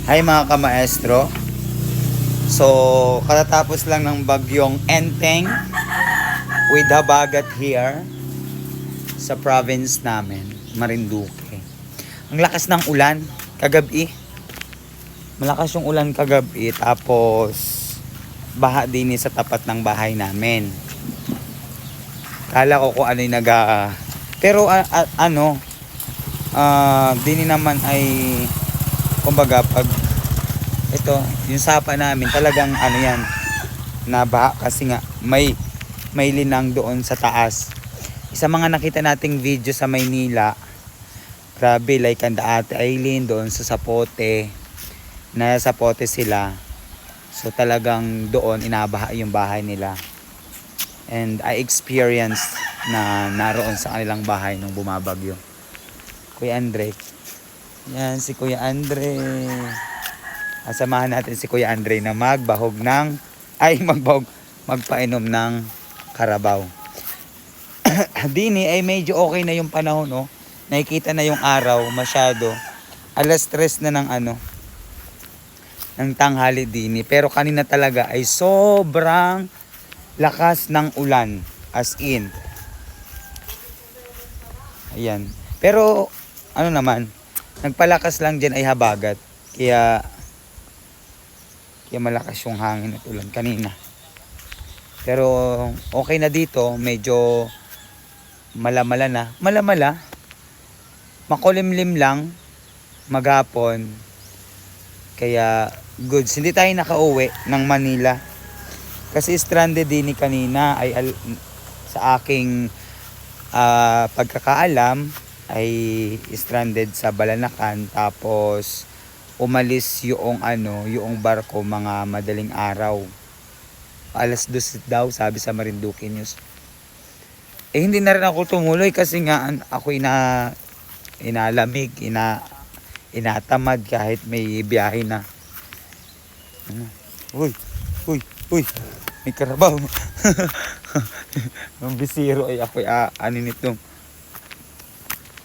Hi mga kamaestro. So, katatapos lang ng bagyong Enteng with habagat here sa province namin, Marinduque. Ang lakas ng ulan kagabi. Malakas yung ulan kagabi, tapos baha din sa tapat ng bahay namin. Kala ko kung ano yung pero din naman ay kumbaga pag ito yung sapa namin talagang yan nabaha kasi nga may linang doon sa taas. Isa mga nakita nating video sa Maynila, grabe, like ang Ate Aileen doon sa Sapote, na Sapote sila, so talagang doon inabaha yung bahay nila, and I experienced na naroon sa kanilang bahay nung bumabagyo. Kuya Andre, yan si Kuya Andre. Asamahan natin si Kuya Andre na magpainom ng karabaw. Dini ay medyo okay na yung panahon, no? Nakikita na yung araw masyado. Alas 3 na ng tanghali dini. Pero kanina talaga ay sobrang lakas ng ulan. As in. Ayan. Pero nagpalakas lang dyan ay habagat. Kaya malakas yung hangin at ulan kanina. Pero okay na dito, medyo malamala. Makulimlim lang maghapon. Kaya goods. Hindi tayo nakauwi ng Manila. Kasi stranded din kanina ay sa aking pagkakaalam ay stranded sa Balanacan, tapos umalis yung barko mga madaling araw. Alas 2 daw, sabi sa Marinduque News. Hindi na rin ako tumuloy kasi nga ako inalamig, inatamad kahit may biyahe na. Uy, may karabaw. Ang bisiro ay ako nito.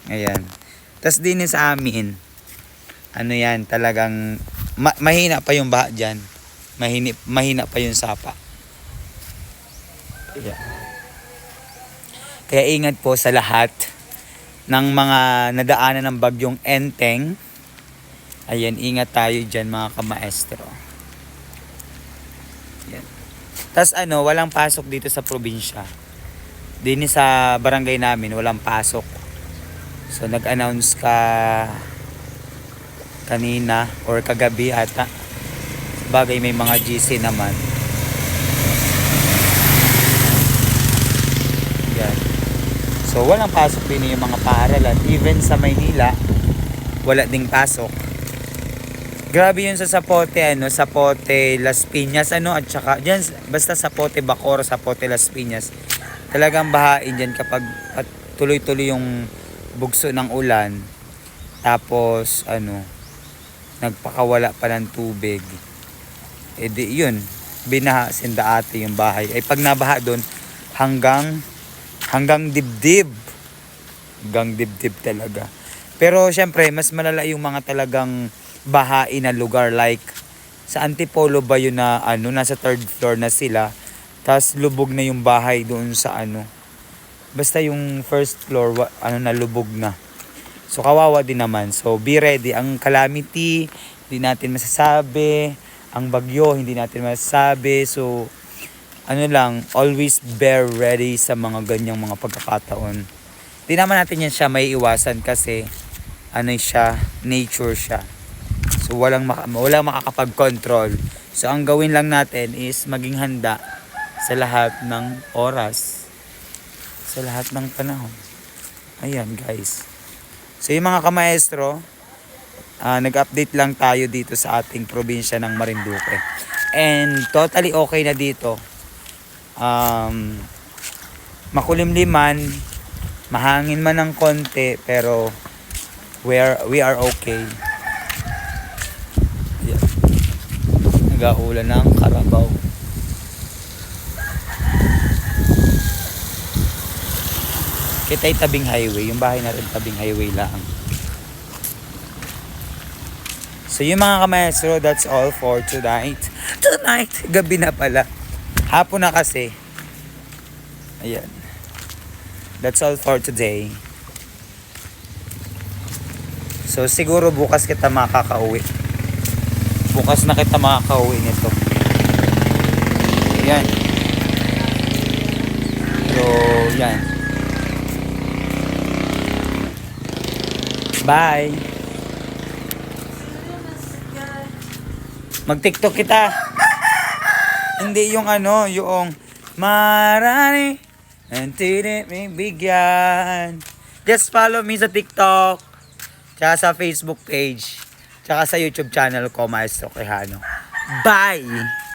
Ayan. Tas din sa amin, yan, talagang mahina pa yung baha dyan. Mahina pa yung sapa. Yeah. Kaya ingat po sa lahat ng mga nadaanan ng bagyong Enteng. Ayan, ingat tayo dyan mga kamaestro. Ayan. Tas walang pasok dito sa probinsya. Dini sa barangay namin, walang pasok. So nag-announce kanina or kagabi ata. Bagay may mga GC naman. Yan. So walang pasok din yung mga paaralan. Even sa Maynila, wala ding pasok. Grabe yun sa Sapote, Sapote, Las Piñas, at saka dyan, basta Sapote, Bacoor, Sapote, Las Piñas. Talagang bahain dyan kapag tuloy-tuloy yung bugso ng ulan. Tapos, nagpakawala pa ng tubig. Di yun, binaha sindaate yung bahay. Ay pag nabaha doon, hanggang dibdib. Hanggang dibdib talaga. Pero syempre, mas malala yung mga talagang bahain na lugar, like sa Antipolo ba yun na nasa 3rd floor na sila, tas lubog na yung bahay doon sa basta yung 1st floor na lubog na. So kawawa din naman. So be ready. Ang calamity hindi natin masasabi, ang bagyo hindi natin masasabi. So always bear ready sa mga ganyang mga pagkakataon. Hindi naman natin yan siya may iwasan kasi nature siya. So walang makakapag-control. So ang gawin lang natin is maging handa sa lahat ng oras, sa lahat ng panahon. Ayan guys. So yung mga kamaestro, nag-update lang tayo dito sa ating probinsya ng Marinduque. And totally okay na dito. Makulimliman, mahangin man ng konti, pero we are okay. Ayan. Nag-aulan ng karabaw. Kita'y tabing highway. Yung bahay natin tabing highway lang. So yung mga kamaestro, that's all for tonight. Tonight, gabi na pala. Hapon na kasi. Ayan. That's all for today. So siguro bukas kita makakauwi. Bukas na kita makakauwi nito. Ayan. So, yan. Bye. Mag-TikTok kita. Hindi yung ano, yung marami and tidak may bigyan. Just follow me sa TikTok, tsaka sa Facebook page, tsaka sa YouTube channel ko, Maestro Quijano. Bye!